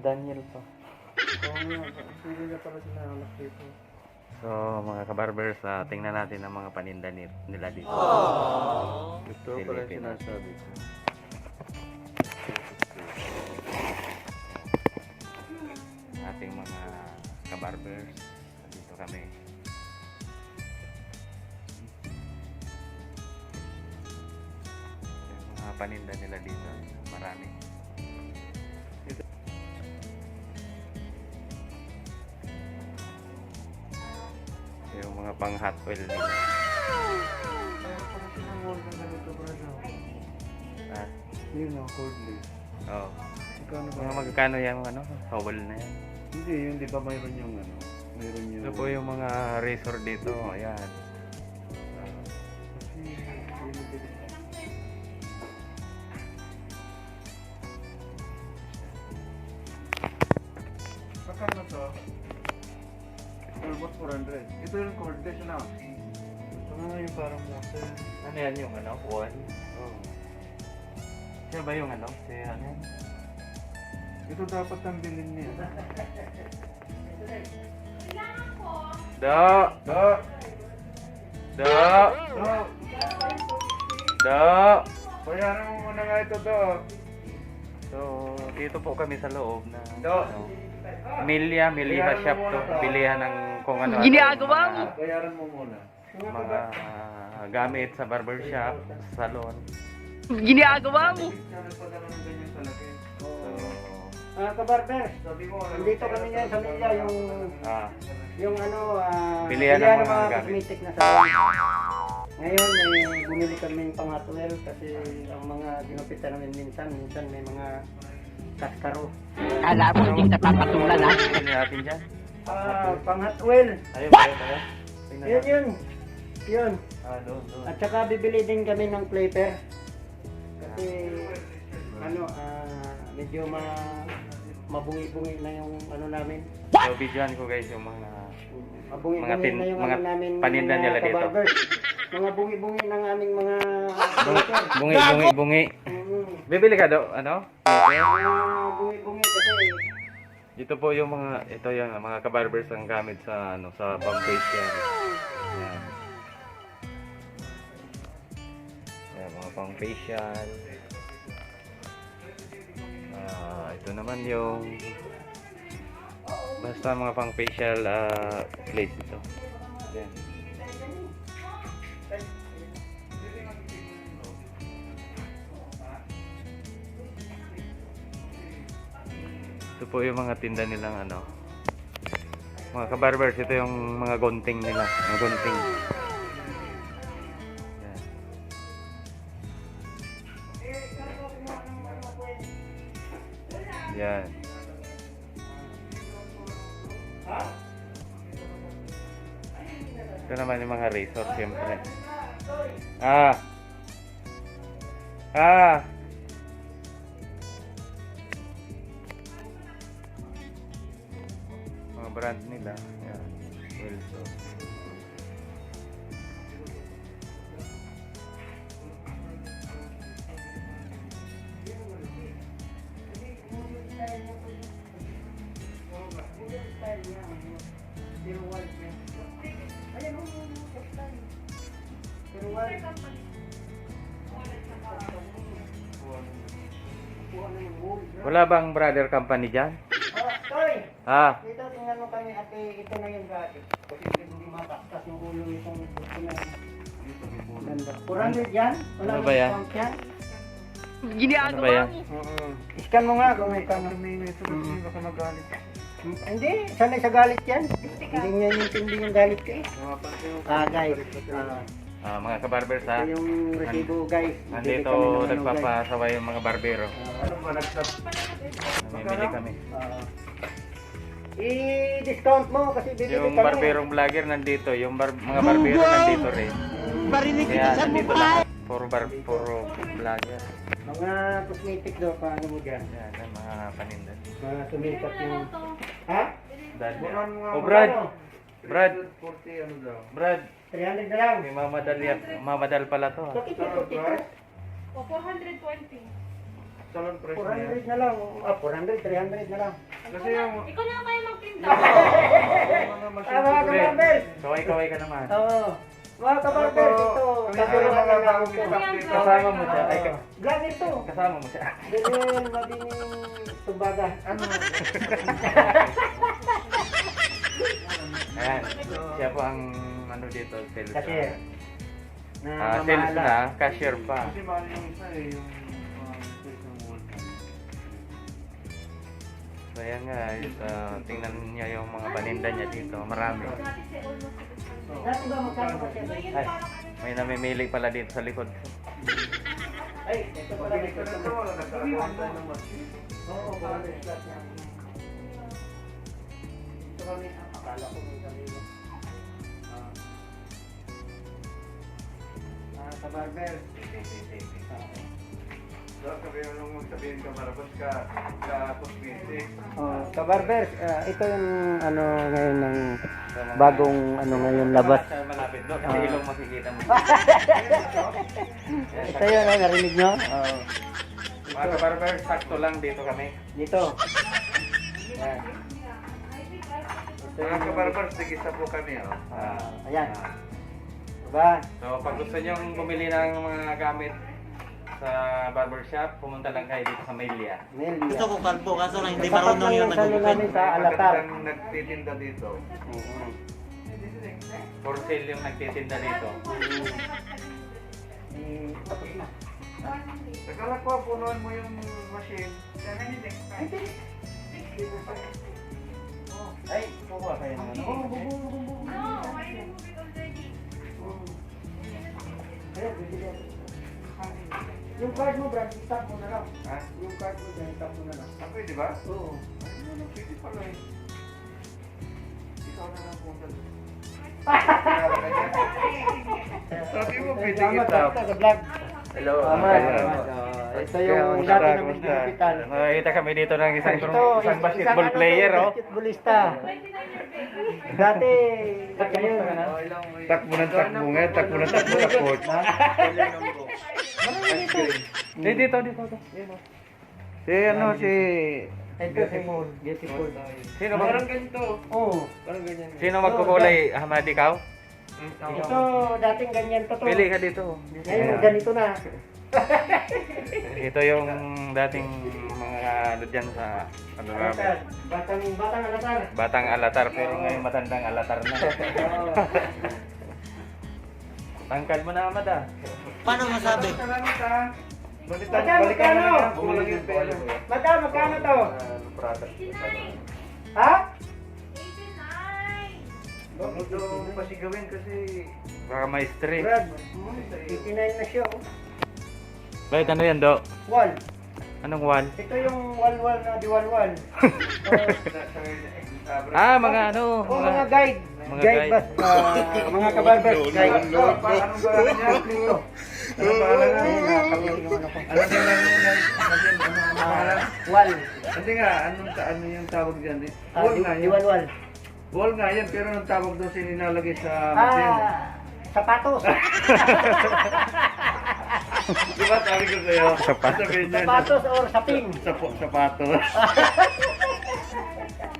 Daniel pa. Oo nga, hindi na pala sila anak dito. So, mga kabarbers, tingnan natin ang mga paninda nila dito. Ito pala yung sinasabi ko. Ating mga kabarbers, dito kami. Yung mga paninda nila dito, marami. Yung mga pang hot oil nila. Kaya pala sinangol na ganito brado. Ah, Yun ang cordless. oh. Magkano ba? Mga magkano yung ano, towel na yan. Hindi, yun di ba mayroon yung ano? Mayroon yung... Ito po yung mga razor dito, ayan. Kasi, yun yung bilis. Magkano to? Almost 400. Ito yung cordless na. Ito nga yung parang motor. Ano yan yung ano, one? Oh. Siya ba yung ano? Si ano yan? Ito dapat ang bilhin niya. Do! Do! Do! Do! Do! Bayaran mo muna nga ito, Do. So, dito po kami sa loob na Do! ano, Miliha shop to. Bilihan ng kung ano. Ginagawa mo? Bayaran mo muna. Mga gamit sa barbershop, salon. Ginagawa mo? Sana pa lang ng ganyan talaga eh. So, Kabarber, Sabi mo, nandito kami ngayon sa Milla, yung ano, Pilihan ng pilihan mga gamit. cosmetic na salon. Ngayon, bumili kami ng pang-hotwell kasi ang mga ginupitan namin minsan may mga kaskaro. Kala mo hindi kita papatulan ha? Ano natin dyan? Pang-hotwell, Ayun ba yun? Tingnan yun natin. yun. Doon. At saka bibili din kami ng flipper. Kasi, ano, medyo mabungi-bungi na yung ano namin. So, videoan ko guys yung mga Mabungi-bungi na yung mga ano namin paninda nila dito. kabarbers. Mga bungi-bungi ng aming mga bungi. Bibili ka do? Ano? bungi-bungi kasi Dito po yung mga, ito yung mga kabarbers ang gamit sa ano, sa pang-facial. Yan. Yan, mga pang-facial. Ito naman yung basta mga pang-facial place ito. Yan. Ito po yung mga tinda nilang ano, mga kabarbers, ito yung mga gunting nila, mga gunting. Yan. Yan. Ito naman yung mga razor, siyempre. Mga brand nila. Yan. Wilson. Wala bang brother company dyan? Toy, Dito tingnan mo kami at ito na yung gadget. Kasi hindi mataktas yung ulo nitong gusto na ganda. 400 yan? Wala Ano ba yan? discount yan? Ano ba Ginagawa yan? mo? Scan mo nga kung may kama. Ito kasi baka magalit. Hindi, sanay sa galit yan. Hindi niya intindi yung galit ko eh. Namapansin mo. Guys, Mga kabarbers ha. ito yung resibo guys. Bibili Nandito kami ng ano, guys. nagpapasawa yung mga barbero. Ano ba nagsab? Namimili kami. I-discount mo kasi bibili Yung kami. barberong vlogger nandito, yung mga barbero nandito rin. Barinig Kaya kita sa nandito mukha. lang. Puro vlogger. Mga cosmetic daw, paano mo dyan? Yan, ang mga paninda. Mga sumikat yung... Ha? Dad. Bukan mo nga. Oh, Brad. Brad. 40 ano daw. Brad. 300 na lang. May mamadal pala to. Bakit yung 42? O, 420. salon price niya. 400 na lang. 400, 300 na lang. Kasi yung Ikaw na kayo magtinda. mga machine Mga to blade. kabarbers. Kaway-kaway ka naman. Oo. Mga kabarbers, ito. Katulungan mga na lang bagong ito. stock dito. Kasama mo siya. Ay, Vlog ito. kasama mo siya. Ganyan, madining tumbaga. Ano? Ayan. Siya po ang ano dito, sales. Cashier. Sales mamahala. na, cashier pa. Kasi mahal yung isa eh, yung sales ng wall. So ayan guys, tingnan niya yung mga paninda niya dito. Marami. Dati ba magkano ba siya? Ay, may namimili pala dito sa likod. Ay, ito pala. Pag ito na to, nagkakaroon tayo ng machine. Oo, parang slot niya. Ito kami, akala ko may kanino. Sa barber. Dapat sabihin nung magsabihin ka marabas ka cosmetic. Oh, sa barber, ito yung ano ngayon ng bagong ano ngayon labas. Sa malapit doon, kasi ilong makikita mo. Ito yun, narinig nyo? Oo. Mga kabarber, sakto lang dito kami. Dito. Ayan. Ito Mga yung- kabarbars, tigisa po kami. Oh. Ayan. Diba? So pag gusto nyo bumili ng mga gamit sa barbershop, pumunta lang kayo dito sa Melia. Melia. Gusto ko kalbo, kaso lang hindi Tapat marunong lang yun yung salo nagugupit. namin sa Alatar. Magandang nagtitinda dito. For sale yung nagtitinda dito. Tapos na. Akala ko, punuan mo yung machine. Ay, kuha kayo ng ano. Ayan, bibili ako. Yung card mo, Brad, itap mo na lang. Ha? Yung card mo dyan, itap mo na lang. Ah, pwede ba? Oo. Pwede pala eh. Ikaw na lang punta. Sabi mo, pwede Salamat, kita. Brad, sa vlog. Hello. Salamat. Ito yung dati namin ginupitan. Nakita kami dito ng isang Ito, isang basketball ano to, player, oh. basketballista. Dati, ngayon, Takbo ng takbo nga, takbo ng takbo sa court. Dito. Si ano, si... ito, beautiful. Sino ba? Parang ganito. Oo. Parang ganyan. Sino magkukulay? Ahmad, ikaw? Ito, dating ganyan to. Pili ka dito. Ngayon, ganito na. Ito yung dating mga ano dyan sa ano namin. Alatar. Batang alatar. Batang alatar pero ngayon matandang alatar na. Oo. Tangkal mo na, Ahmad, ah. Paano masabi? Salamat ha. Balikan Magkano, balikan mo magkano? na. Kumalang yung pera. Magkano to? $89. Ha? Huwag mo ito pasigawin kasi... Baka maestre. Brad, 89 na siya. Oh. Bakit ano yan, Do? Wall. Anong wall? Ito yung wall na diwal-wal. Ah, mga ano? O mga guide. Mga Guide guide. bus. Mga kabarbers. Guide. Anong pangalan niya? Dito. Anong pangalan niya? Nakapili yung ano ko. Ano din lang yun? Anong pangalan? Wall. Hindi nga, ano yung tawag dyan eh? Wall nga yun. Diwal-wal. Wall nga yan, pero ang tawag doon sininalagay sa machine. Sapatos. Di ba sabi ko sa'yo? Sabihin niya. Sapatos or saping. Sapatos.